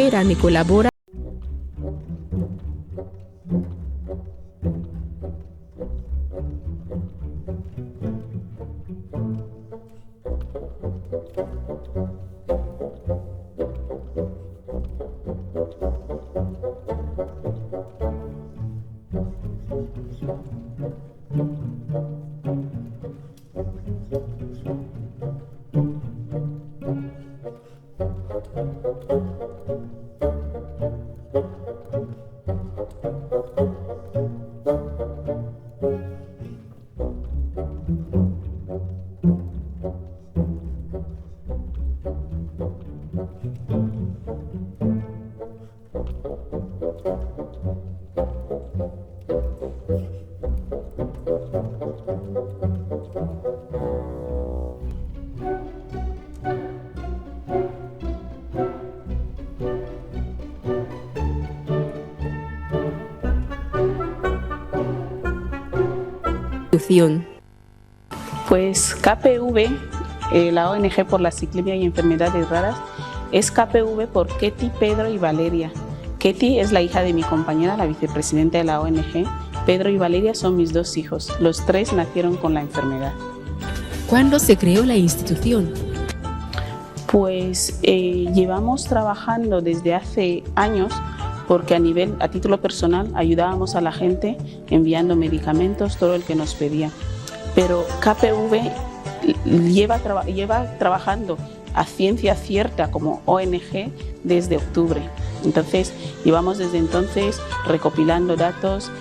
cooperan y colaboran. Pues KPV, la ONG por la ciclemia y enfermedades raras, es KPV por Ketty, Pedro y Valeria. Ketty es la hija de mi compañera, la vicepresidenta de la ONG. Pedro y Valeria son mis 2 hijos. Los 3 nacieron con la enfermedad. ¿Cuándo se creó la institución? Pues llevamos trabajando desde hace años, porque a título personal ayudábamos a la gente enviando medicamentos, todo el que nos pedía. Pero KPV lleva trabajando a ciencia cierta como ONG desde octubre. Entonces, llevamos desde entonces recopilando datos,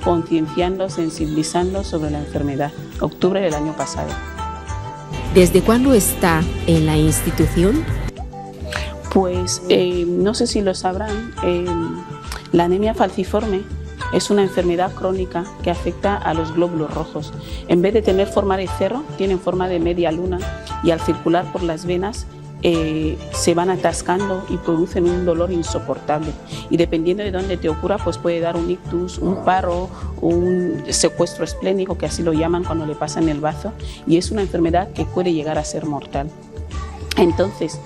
concienciando, sensibilizando sobre la enfermedad. Octubre del año pasado. ¿Desde cuándo está en la institución? Pues no sé si lo sabrán, la anemia falciforme es una enfermedad crónica que afecta a los glóbulos rojos. En vez de tener forma de cerro, tienen forma de media luna y al circular por las venas se van atascando y producen un dolor insoportable. Y dependiendo de dónde te ocurra, pues puede dar un ictus, un paro, un secuestro esplénico, que así lo llaman cuando le pasan el bazo, y es una enfermedad que puede llegar a ser mortal. Entonces,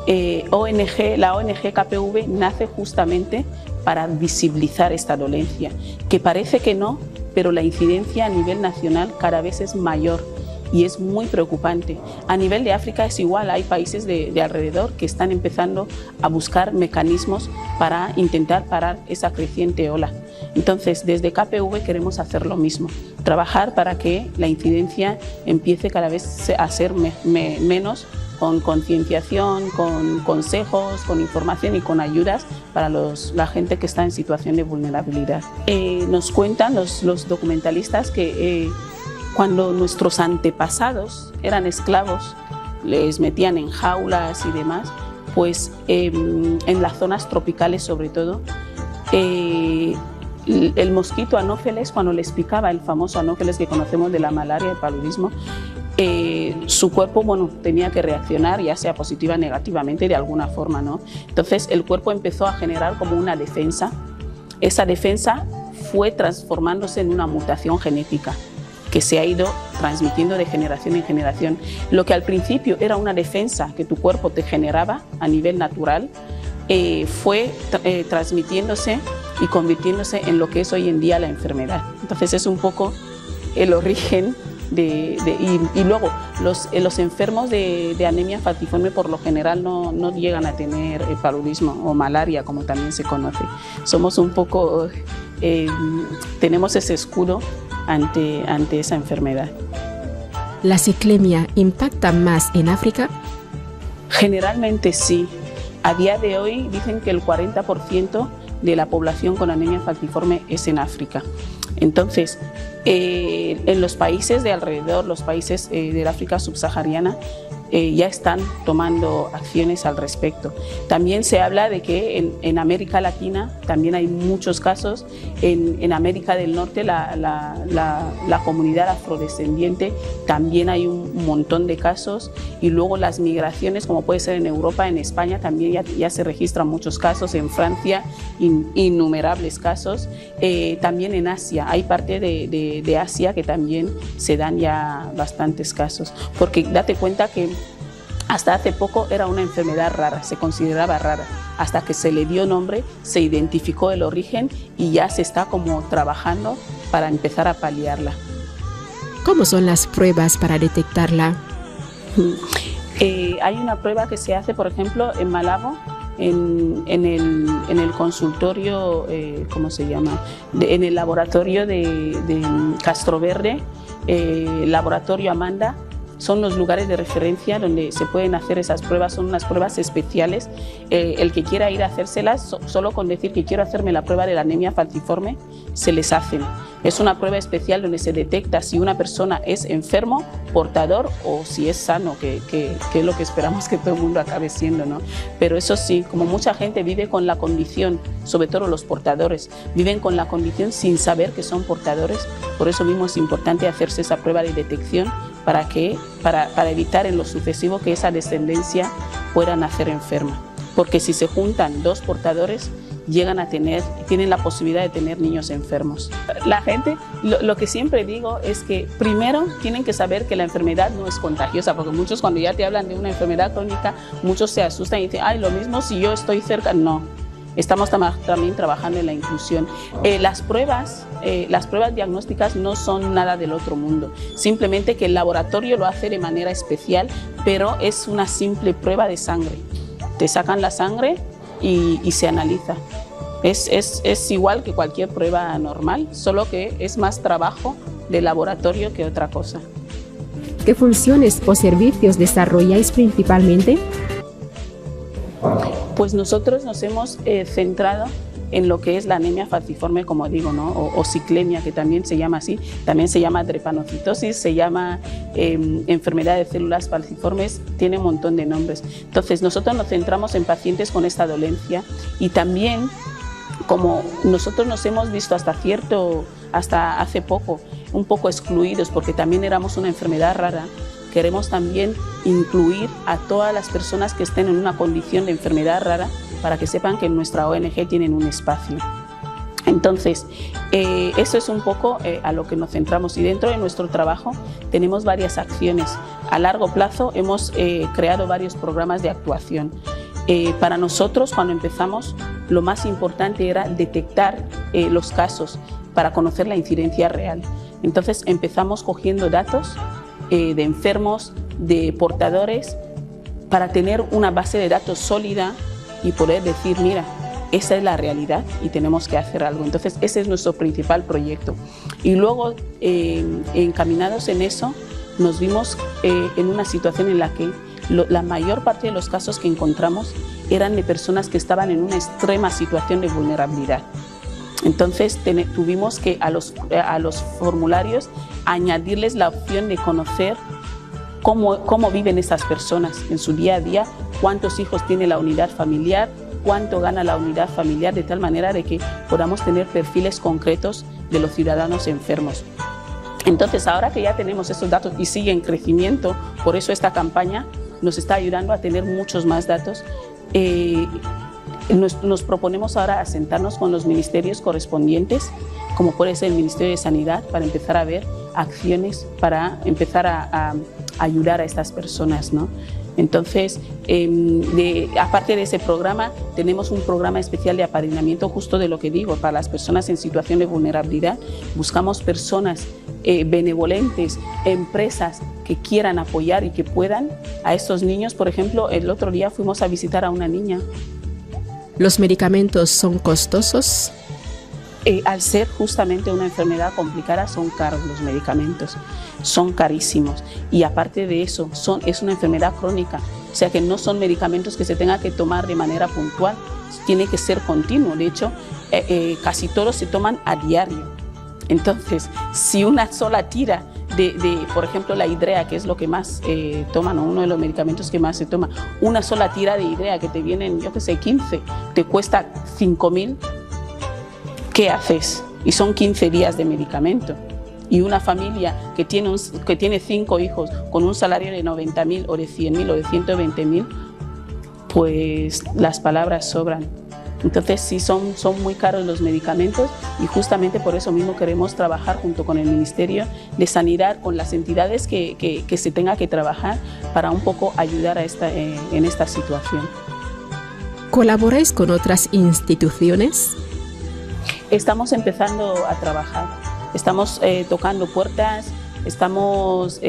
la ONG KPV nace justamente para visibilizar esta dolencia, que parece que no, pero la incidencia a nivel nacional cada vez es mayor y es muy preocupante. A nivel de África es igual, hay países de alrededor que están empezando a buscar mecanismos para intentar parar esa creciente ola. Entonces, desde KPV queremos hacer lo mismo, trabajar para que la incidencia empiece cada vez a ser menos, con concienciación, con consejos, con información y con ayudas para la gente que está en situación de vulnerabilidad. Nos cuentan los documentalistas que cuando nuestros antepasados eran esclavos, les metían en jaulas y demás, pues en las zonas tropicales sobre todo, el mosquito anófeles, cuando les picaba, el famoso anófeles que conocemos de la malaria, el paludismo, su cuerpo tenía que reaccionar, ya sea positiva o negativamente, de alguna forma, ¿no? Entonces el cuerpo empezó a generar como una defensa. Esa defensa fue transformándose en una mutación genética que se ha ido transmitiendo de generación en generación. Lo que al principio era una defensa que tu cuerpo te generaba a nivel natural, fue transmitiéndose y convirtiéndose en lo que es hoy en día la enfermedad. Entonces es un poco el origen y luego los enfermos de anemia falciforme por lo general no llegan a tener paludismo o malaria, como también se conoce. Somos un poco, tenemos ese escudo ante esa enfermedad. ¿La ciclemia impacta más en África? Generalmente sí. A día de hoy dicen que el 40% de la población con anemia falciforme es en África. Entonces, en los países de alrededor, los países del África subsahariana, ya están tomando acciones al respecto. También se habla de que en América Latina también hay muchos casos. En América del Norte, la comunidad afrodescendiente, también hay un montón de casos. Y luego las migraciones, como puede ser en Europa, en España también ya se registran muchos casos, en Francia innumerables casos. También en Asia, hay parte de Asia que también se dan ya bastantes casos. Porque date cuenta que Hasta hace poco era una enfermedad rara, se consideraba rara, hasta que se le dio nombre, se identificó el origen y ya se está como trabajando para empezar a paliarla. ¿Cómo son las pruebas para detectarla? Hay una prueba que se hace, por ejemplo, en Malabo, en el consultorio, ¿cómo se llama? En el laboratorio de Castroverde, laboratorio Amanda. Son los lugares de referencia donde se pueden hacer esas pruebas, son unas pruebas especiales. El que quiera ir a hacérselas, solo con decir que quiero hacerme la prueba de la anemia falciforme, se les hacen. Es una prueba especial donde se detecta si una persona es enfermo, portador o si es sano, que es lo que esperamos que todo el mundo acabe siendo, ¿no? Pero eso sí, como mucha gente vive con la condición, sobre todo los portadores, viven con la condición sin saber que son portadores, por eso mismo es importante hacerse esa prueba de detección para evitar en lo sucesivo que esa descendencia pueda nacer enferma. Porque si se juntan dos portadores, tienen la posibilidad de tener niños enfermos. La gente, lo que siempre digo es que primero tienen que saber que la enfermedad no es contagiosa, porque muchos cuando ya te hablan de una enfermedad crónica, muchos se asustan y dicen, ay, lo mismo si yo estoy cerca. No, estamos también trabajando en la inclusión. Las pruebas diagnósticas no son nada del otro mundo, simplemente que el laboratorio lo hace de manera especial, pero es una simple prueba de sangre. Te sacan la sangre y se analiza. Es igual que cualquier prueba normal, solo que es más trabajo de laboratorio que otra cosa. ¿Qué funciones o servicios desarrolláis principalmente? Pues nosotros nos hemos centrado en lo que es la anemia falciforme, como digo, ¿no? o ciclemia, que también se llama así, también se llama drepanocitosis, se llama enfermedad de células falciformes, tiene un montón de nombres. Entonces nosotros nos centramos en pacientes con esta dolencia y también, como nosotros nos hemos visto hasta hace poco, un poco excluidos porque también éramos una enfermedad rara, queremos también incluir a todas las personas que estén en una condición de enfermedad rara para que sepan que en nuestra ONG tienen un espacio. Entonces, eso es un poco a lo que nos centramos y dentro de nuestro trabajo tenemos varias acciones. A largo plazo hemos creado varios programas de actuación. Para nosotros, cuando empezamos, lo más importante era detectar los casos para conocer la incidencia real. Entonces, empezamos cogiendo datos de enfermos, de portadores, para tener una base de datos sólida y poder decir, mira, esa es la realidad y tenemos que hacer algo. Entonces, ese es nuestro principal proyecto. Y luego, encaminados en eso, nos vimos en una situación en la que la mayor parte de los casos que encontramos eran de personas que estaban en una extrema situación de vulnerabilidad. Entonces tuvimos que a los formularios añadirles la opción de conocer cómo viven esas personas en su día a día, cuántos hijos tiene la unidad familiar, cuánto gana la unidad familiar, de tal manera de que podamos tener perfiles concretos de los ciudadanos enfermos. Entonces, ahora que ya tenemos esos datos y sigue en crecimiento, por eso esta campaña nos está ayudando a tener muchos más datos. Nos proponemos ahora asentarnos con los ministerios correspondientes, como puede ser el Ministerio de Sanidad, para empezar a ver acciones para empezar a ayudar a estas personas, ¿no? Entonces, aparte de ese programa, tenemos un programa especial de apadrinamiento, justo de lo que digo, para las personas en situación de vulnerabilidad. Buscamos personas benevolentes, empresas que quieran apoyar y que puedan a estos niños. Por ejemplo, el otro día fuimos a visitar a una niña. ¿Los medicamentos son costosos? Al ser justamente una enfermedad complicada, son caros los medicamentos, son carísimos. Y aparte de eso, es una enfermedad crónica, o sea que no son medicamentos que se tenga que tomar de manera puntual, tiene que ser continuo. De hecho, casi todos se toman a diario. Entonces, si una sola tira por ejemplo, la hidrea, que es lo que más toman, o uno de los medicamentos que más se toma, una sola tira de hidrea que te vienen, yo qué sé, 15, te cuesta 5.000, ¿qué haces? Y son 15 días de medicamento. Y una familia que tiene 5 hijos con un salario de 90.000 o de 100.000 o de 120.000, pues las palabras sobran. Entonces sí son muy caros los medicamentos y justamente por eso mismo queremos trabajar junto con el Ministerio de Sanidad, con las entidades que se tenga que trabajar para un poco ayudar en esta situación. ¿Colaboráis con otras instituciones? Estamos empezando a trabajar, estamos tocando puertas, estamos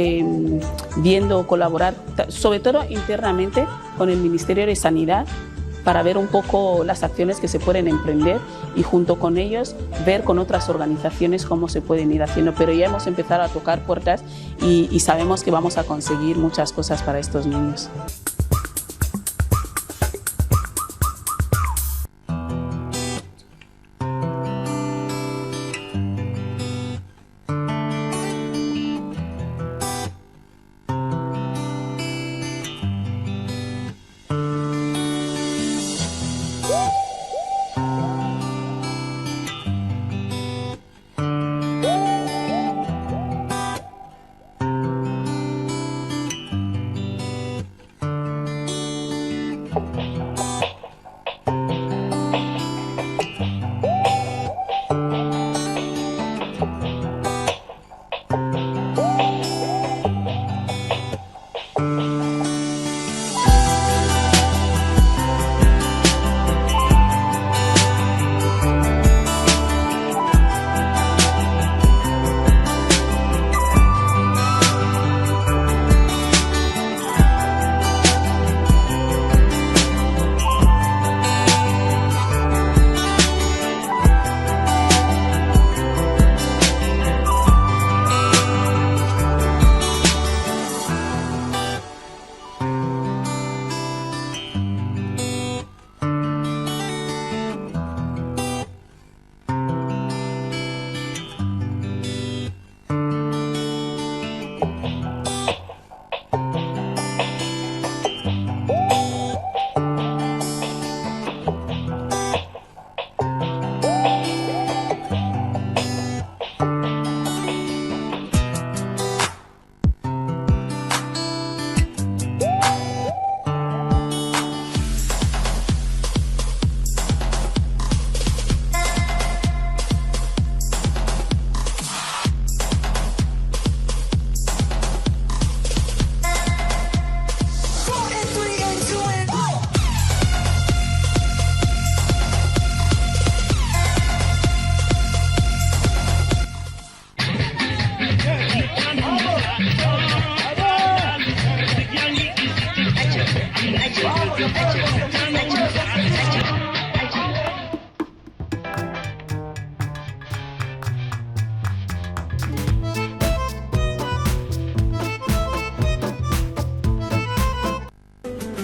viendo colaborar, sobre todo internamente con el Ministerio de Sanidad, para ver un poco las acciones que se pueden emprender y junto con ellos ver con otras organizaciones cómo se pueden ir haciendo. Pero ya hemos empezado a tocar puertas y sabemos que vamos a conseguir muchas cosas para estos niños.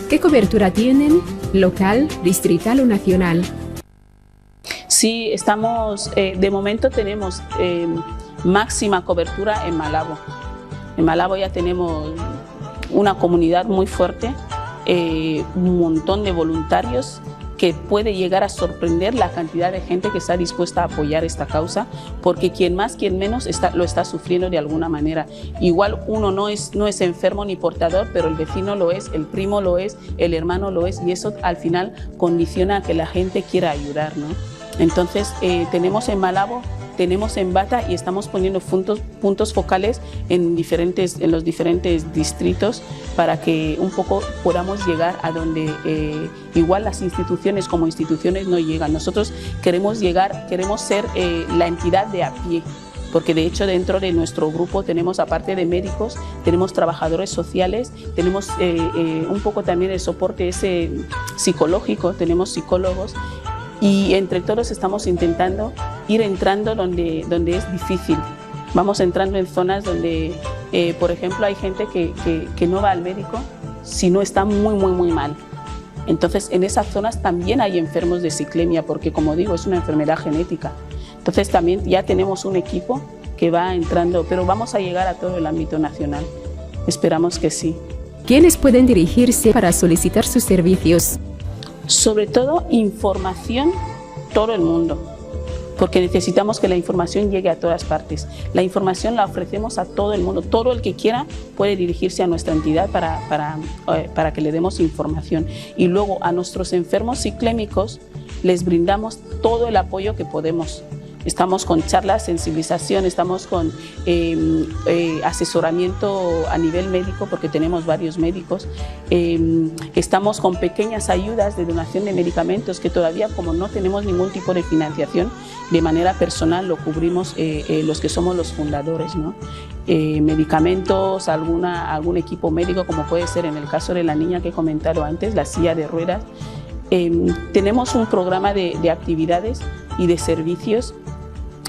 ¿Qué cobertura tienen? ¿Local, distrital o nacional? Sí, estamos, de momento tenemos máxima cobertura en Malabo. En Malabo ya tenemos una comunidad muy fuerte, un montón de voluntarios que puede llegar a sorprender la cantidad de gente que está dispuesta a apoyar esta causa, porque quien más, quien menos lo está sufriendo de alguna manera. Igual uno no es enfermo ni portador, pero el vecino lo es, el primo lo es, el hermano lo es, y eso al final condiciona a que la gente quiera ayudar, ¿no? Entonces tenemos en Malabo, tenemos en Bata y estamos poniendo puntos focales en los diferentes distritos para que un poco podamos llegar a donde igual las instituciones como instituciones no llegan. Nosotros queremos ser la entidad de a pie, porque de hecho dentro de nuestro grupo tenemos, aparte de médicos, tenemos trabajadores sociales, tenemos un poco también el soporte ese psicológico, tenemos psicólogos. Y entre todos estamos intentando ir entrando donde es difícil. Vamos entrando en zonas donde, por ejemplo, hay gente que no va al médico si no está muy mal. Entonces, en esas zonas también hay enfermos de ciclemia, porque como digo, es una enfermedad genética. Entonces, también ya tenemos un equipo que va entrando, pero vamos a llegar a todo el ámbito nacional. Esperamos que sí. ¿Quiénes pueden dirigirse para solicitar sus servicios? Sobre todo información, todo el mundo. porque necesitamos que la información llegue a todas partes. La información la ofrecemos a todo el mundo, todo el que quiera puede dirigirse a nuestra entidad para que le demos información. Y luego a nuestros enfermos ciclémicos les brindamos todo el apoyo que podemos. Estamos con charlas, sensibilización, estamos con asesoramiento a nivel médico, porque tenemos varios médicos. Estamos con pequeñas ayudas de donación de medicamentos que todavía, como no tenemos ningún tipo de financiación, de manera personal lo cubrimos los que somos los fundadores, ¿no? Medicamentos, algún equipo médico, como puede ser en el caso de la niña que he comentado antes, la silla de ruedas. Tenemos un programa de actividades y de servicios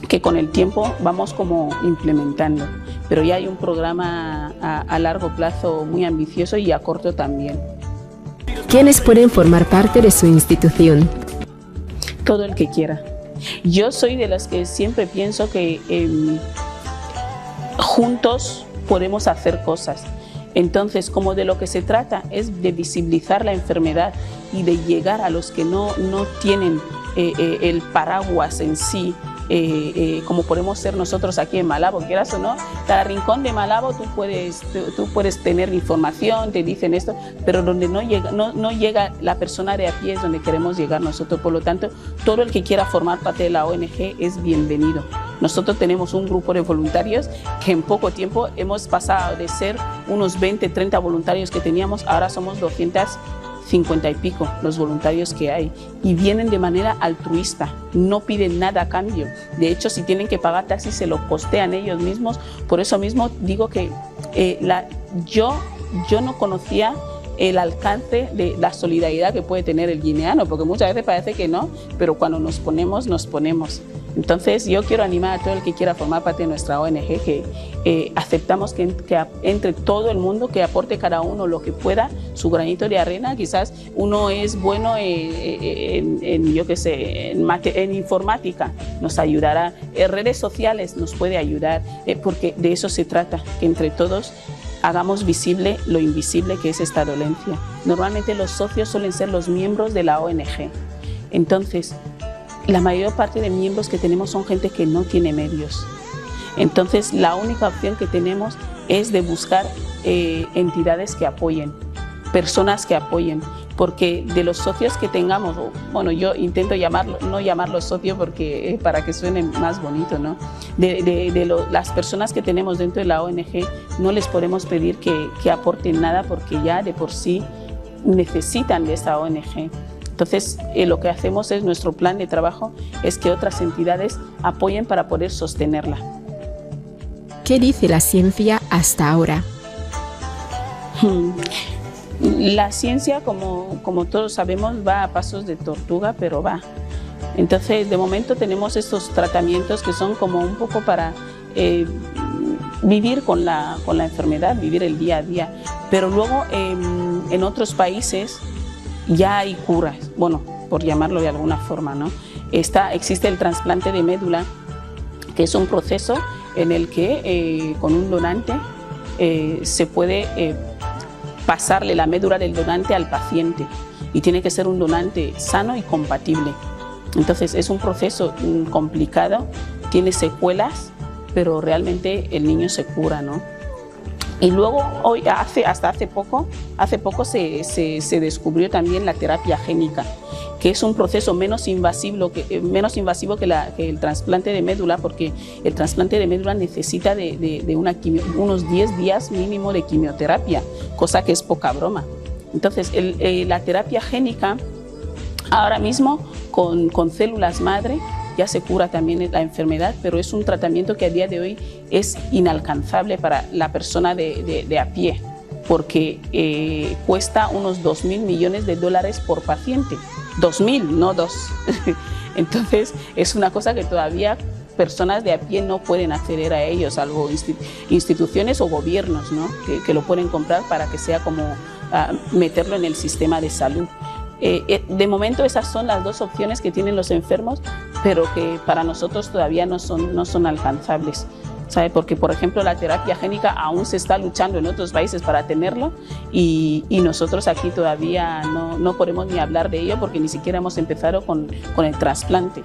que con el tiempo vamos como implementando, pero ya hay un programa a largo plazo muy ambicioso y a corto también. ¿Quiénes pueden formar parte de su institución? Todo el que quiera. Yo soy de las que siempre pienso que juntos podemos hacer cosas. Entonces, como de lo que se trata es de visibilizar la enfermedad y de llegar a los que no tienen el paraguas en sí, como podemos ser nosotros aquí en Malabo, quieras o no, cada rincón de Malabo tú puedes tener información, te dicen esto, pero donde no llega la persona de a pie es donde queremos llegar nosotros. Por lo tanto, todo el que quiera formar parte de la ONG es bienvenido. Nosotros tenemos un grupo de voluntarios que en poco tiempo hemos pasado de ser unos 20, 30 voluntarios que teníamos, ahora somos 250 y pico los voluntarios que hay, y vienen de manera altruista, no piden nada a cambio. De hecho, si tienen que pagar taxis se lo postean ellos mismos. Por eso mismo digo que yo no conocía el alcance de la solidaridad que puede tener el guineano, porque muchas veces parece que no, pero cuando nos ponemos, nos ponemos. Entonces yo quiero animar a todo el que quiera formar parte de nuestra ONG, que aceptamos que entre todo el mundo, que aporte cada uno lo que pueda, su granito de arena. Quizás uno es bueno yo qué sé, en informática, nos ayudará, en redes sociales nos puede ayudar, porque de eso se trata, que entre todos hagamos visible lo invisible que es esta dolencia. Normalmente los socios suelen ser los miembros de la ONG. Entonces, la mayor parte de miembros que tenemos son gente que no tiene medios. Entonces, la única opción que tenemos es de buscar entidades que apoyen, personas que apoyen, porque de los socios que tengamos, bueno, yo intento no llamarlos socios porque para que suene más bonito, ¿no? Las personas que tenemos dentro de la ONG no les podemos pedir que aporten nada, porque ya de por sí necesitan de esta ONG. Entonces, lo que hacemos es, nuestro plan de trabajo es que otras entidades apoyen para poder sostenerla. ¿Qué dice la ciencia hasta ahora? La ciencia, como todos sabemos, va a pasos de tortuga, pero va. Entonces, de momento tenemos estos tratamientos que son como un poco para vivir con la enfermedad, vivir el día a día. Pero luego, en otros países ya hay curas, bueno, por llamarlo de alguna forma, ¿no? Existe el trasplante de médula, que es un proceso en el que con un donante se puede pasarle la médula del donante al paciente, y tiene que ser un donante sano y compatible. Entonces es un proceso complicado, tiene secuelas, pero realmente el niño se cura, ¿no? Y luego, hasta hace poco se descubrió también la terapia génica, que es un proceso menos invasivo que el trasplante de médula, porque el trasplante de médula necesita unos 10 días mínimo de quimioterapia, cosa que es poca broma. Entonces, la terapia génica, ahora mismo con células madre, ya se cura también la enfermedad, pero es un tratamiento que a día de hoy es inalcanzable para la persona de a pie, porque cuesta unos $2.000 millones por paciente. 2.000, no 2. Entonces es una cosa que todavía personas de a pie no pueden acceder a ellos, salvo instituciones o gobiernos, ¿no? que lo pueden comprar para que sea como meterlo en el sistema de salud. De momento esas son las dos opciones que tienen los enfermos, pero que para nosotros todavía no son alcanzables, ¿sabe? Porque, por ejemplo, la terapia génica aún se está luchando en otros países para tenerlo, y nosotros aquí todavía no podemos ni hablar de ello, porque ni siquiera hemos empezado con el trasplante.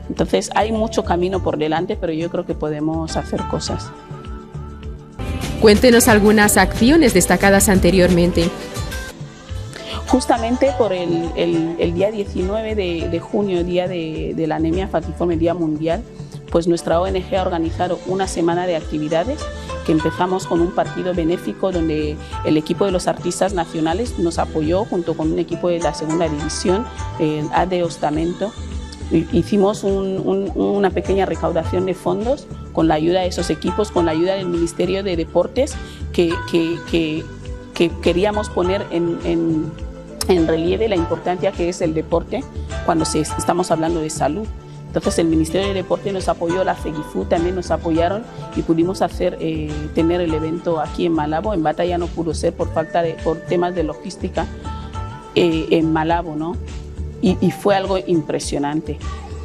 Entonces hay mucho camino por delante, pero yo creo que podemos hacer cosas. Cuéntenos algunas acciones destacadas anteriormente. Justamente por el día 19 de junio, día de la anemia falciforme, día mundial, pues nuestra ONG ha organizado una semana de actividades que empezamos con un partido benéfico donde el equipo de los artistas nacionales nos apoyó junto con un equipo de la segunda división, el AD Ostamento. Hicimos una pequeña recaudación de fondos con la ayuda de esos equipos, con la ayuda del Ministerio de Deportes que queríamos poner en relieve la importancia que es el deporte cuando estamos hablando de salud. Entonces el Ministerio de Deporte nos apoyó, la FEGIFU también nos apoyaron y pudimos tener el evento aquí en Malabo. En Bata ya no pudo ser por temas de logística en Malabo, ¿no? Y fue algo impresionante.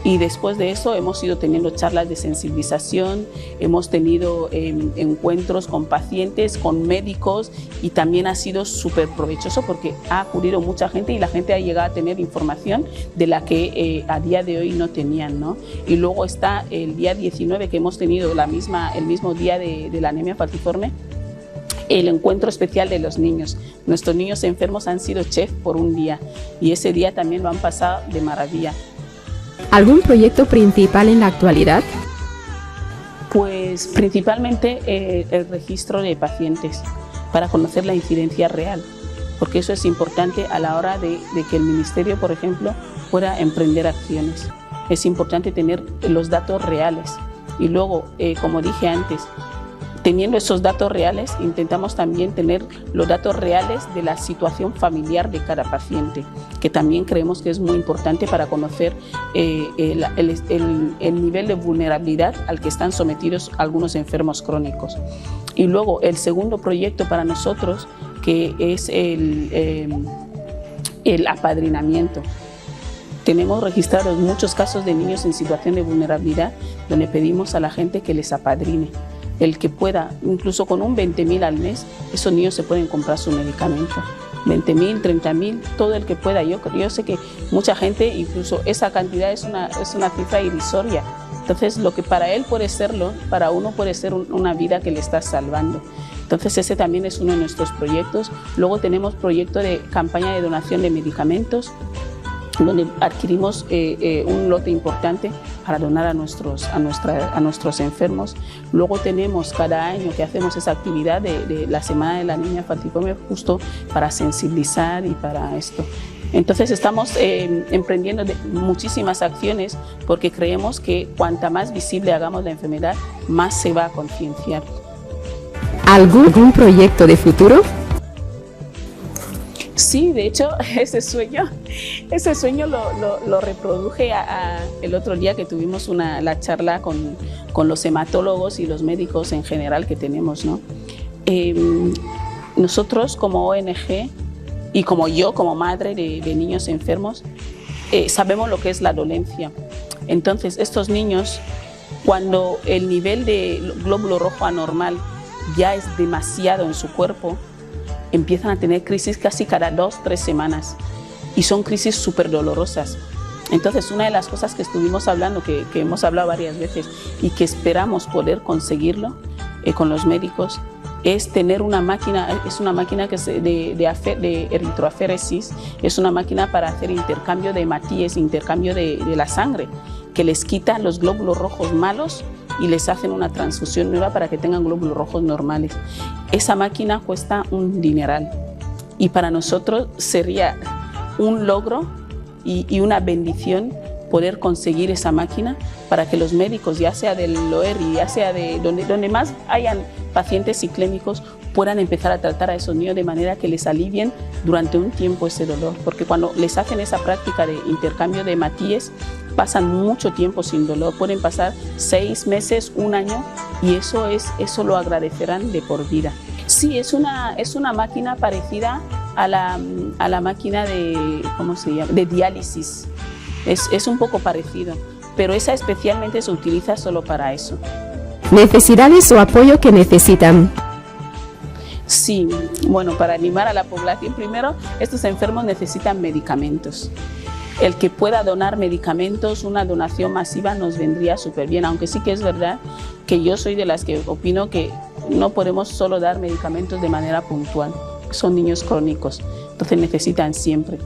Y después de eso hemos ido teniendo charlas de sensibilización, hemos tenido encuentros con pacientes, con médicos, y también ha sido súper provechoso porque ha acudido mucha gente y la gente ha llegado a tener información de la que a día de hoy no tenían, ¿no? Y luego está el día 19 que hemos tenido el mismo día de la anemia falciforme, el encuentro especial de los niños. Nuestros niños enfermos han sido chef por un día y ese día también lo han pasado de maravilla. ¿Algún proyecto principal en la actualidad? Pues principalmente el registro de pacientes para conocer la incidencia real, porque eso es importante a la hora de que el Ministerio, por ejemplo, pueda emprender acciones. Es importante tener los datos reales y luego, como dije antes, teniendo esos datos reales, intentamos también tener los datos reales de la situación familiar de cada paciente, que también creemos que es muy importante para conocer el nivel de vulnerabilidad al que están sometidos algunos enfermos crónicos. Y luego el segundo proyecto para nosotros, que es el apadrinamiento. Tenemos registrados muchos casos de niños en situación de vulnerabilidad donde pedimos a la gente que les apadrine. El que pueda, incluso con un 20.000 al mes, esos niños se pueden comprar su medicamento. 20.000, 30.000, todo el que pueda. Yo sé que mucha gente, incluso esa cantidad es una cifra irrisoria. Entonces, lo que para él puede serlo, para uno puede ser una vida que le está salvando. Entonces, ese también es uno de nuestros proyectos. Luego tenemos proyecto de campaña de donación de medicamentos, donde adquirimos un lote importante para donar a nuestros enfermos. Luego tenemos cada año que hacemos esa actividad de la Semana de la Anemia Falciforme, justo para sensibilizar y para esto. Entonces estamos emprendiendo muchísimas acciones porque creemos que cuanta más visible hagamos la enfermedad, más se va a concienciar. ¿Algún proyecto de futuro? Sí, de hecho, ese sueño lo reproduje el otro día que tuvimos la charla con los hematólogos y los médicos en general que tenemos, ¿no? Nosotros como ONG y como yo, como madre de niños enfermos, sabemos lo que es la dolencia. Entonces, estos niños, cuando el nivel de glóbulo rojo anormal ya es demasiado en su cuerpo, empiezan a tener crisis casi cada 2-3 semanas y son crisis súper dolorosas. Entonces, una de las cosas que estuvimos hablando, que hemos hablado varias veces y que esperamos poder conseguirlo con los médicos, es tener una máquina, es una máquina que de eritroaféresis, es una máquina para hacer intercambio de hematíes, intercambio de la sangre, que les quita los glóbulos rojos malos y les hacen una transfusión nueva para que tengan glóbulos rojos normales. Esa máquina cuesta un dineral y para nosotros sería un logro y una bendición poder conseguir esa máquina para que los médicos, ya sea del OERI, ya sea de donde más hayan pacientes ciclémicos, puedan empezar a tratar a esos niños de manera que les alivien durante un tiempo ese dolor, porque cuando les hacen esa práctica de intercambio de hematíes, pasan mucho tiempo sin dolor, pueden pasar 6 meses, 1 año, y eso lo agradecerán de por vida. Sí, es una máquina parecida a la máquina de, ¿cómo se llama?, de diálisis. Es un poco parecido, pero esa especialmente se utiliza solo para eso. ¿Necesidades o apoyo que necesitan? Sí, bueno, para animar a la población, primero, estos enfermos necesitan medicamentos. el que pueda donar medicamentos, una donación masiva nos vendría súper bien, aunque sí que es verdad que yo soy de las que opino que no podemos solo dar medicamentos de manera puntual, son niños crónicos, entonces necesitan siempre.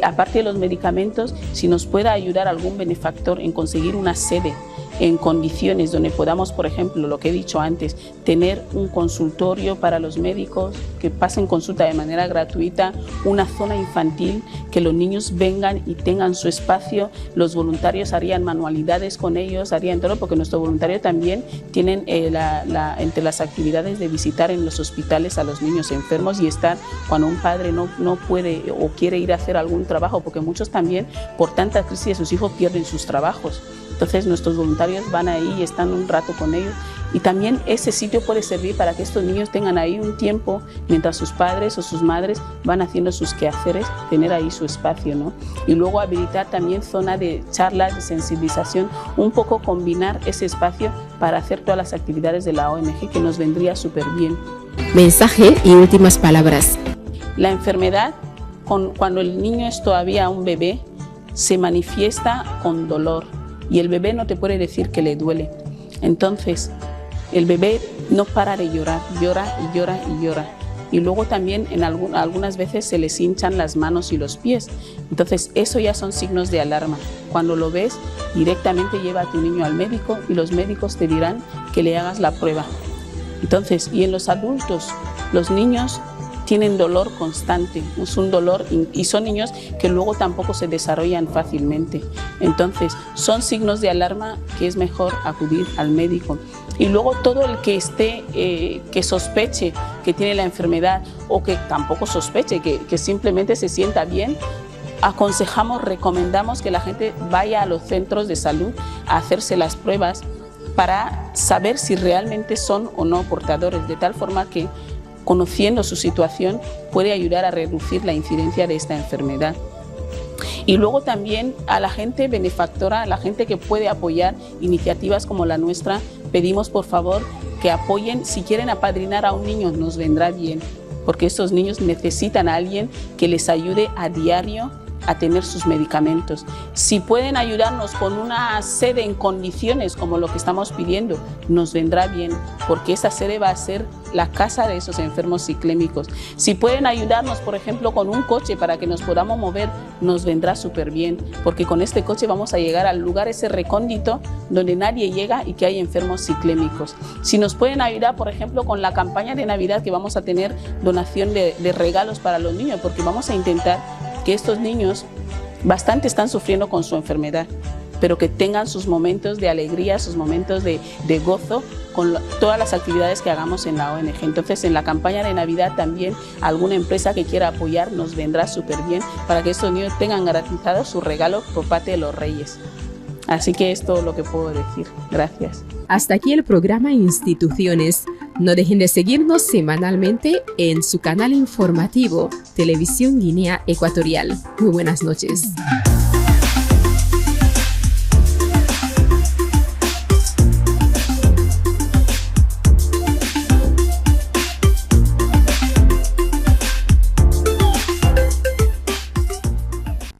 Aparte de los medicamentos, si nos puede ayudar algún benefactor en conseguir una sede en condiciones donde podamos, por ejemplo, lo que he dicho antes, tener un consultorio para los médicos que pasen consulta de manera gratuita, una zona infantil, que los niños vengan y tengan su espacio, los voluntarios harían manualidades con ellos, harían todo, porque nuestros voluntarios también tienen entre las actividades de visitar en los hospitales a los niños enfermos y estar cuando un padre no puede o quiere ir a hacer algún trabajo, porque muchos también por tanta crisis de sus hijos pierden sus trabajos. Entonces nuestros voluntarios van ahí y están un rato con ellos y también ese sitio puede servir para que estos niños tengan ahí un tiempo mientras sus padres o sus madres van haciendo sus quehaceres, tener ahí su espacio, ¿no? Y luego habilitar también zona de charlas, de sensibilización, un poco combinar ese espacio para hacer todas las actividades de la ONG que nos vendría súper bien. Mensaje y últimas palabras. La enfermedad, cuando el niño es todavía un bebé, se manifiesta con dolor. Y el bebé no te puede decir que le duele. Entonces, el bebé no para de llorar, llora y llora y llora. Y luego también algunas veces se les hinchan las manos y los pies. Entonces, eso ya son signos de alarma. Cuando lo ves, directamente lleva a tu niño al médico y los médicos te dirán que le hagas la prueba. Entonces, y en los adultos, los niños tienen dolor constante, es un dolor y son niños que luego tampoco se desarrollan fácilmente. Entonces, son signos de alarma que es mejor acudir al médico. Y luego todo el que que sospeche que tiene la enfermedad o que tampoco sospeche, que simplemente se sienta bien, aconsejamos, recomendamos que la gente vaya a los centros de salud a hacerse las pruebas para saber si realmente son o no portadores, de tal forma que conociendo su situación puede ayudar a reducir la incidencia de esta enfermedad. Y luego también a la gente benefactora, a la gente que puede apoyar iniciativas como la nuestra, pedimos por favor que apoyen. Si quieren apadrinar a un niño, nos vendrá bien, porque estos niños necesitan a alguien que les ayude a diario a tener sus medicamentos. Si pueden ayudarnos con una sede en condiciones como lo que estamos pidiendo, nos vendrá bien, porque esa sede va a ser la casa de esos enfermos ciclémicos. Si pueden ayudarnos, por ejemplo, con un coche para que nos podamos mover, nos vendrá súper bien, porque con este coche vamos a llegar al lugar ese recóndito donde nadie llega y que hay enfermos ciclémicos. Si nos pueden ayudar, por ejemplo, con la campaña de Navidad, que vamos a tener donación de regalos para los niños, porque vamos a intentar que estos niños bastante están sufriendo con su enfermedad, pero que tengan sus momentos de alegría, sus momentos de gozo con todas las actividades que hagamos en la ONG. Entonces, en la campaña de Navidad también alguna empresa que quiera apoyar nos vendrá súper bien para que estos niños tengan garantizado su regalo por parte de los Reyes. Así que es todo lo que puedo decir. Gracias. Hasta aquí el programa Instituciones. No dejen de seguirnos semanalmente en su canal informativo Televisión Guinea Ecuatorial. Muy buenas noches.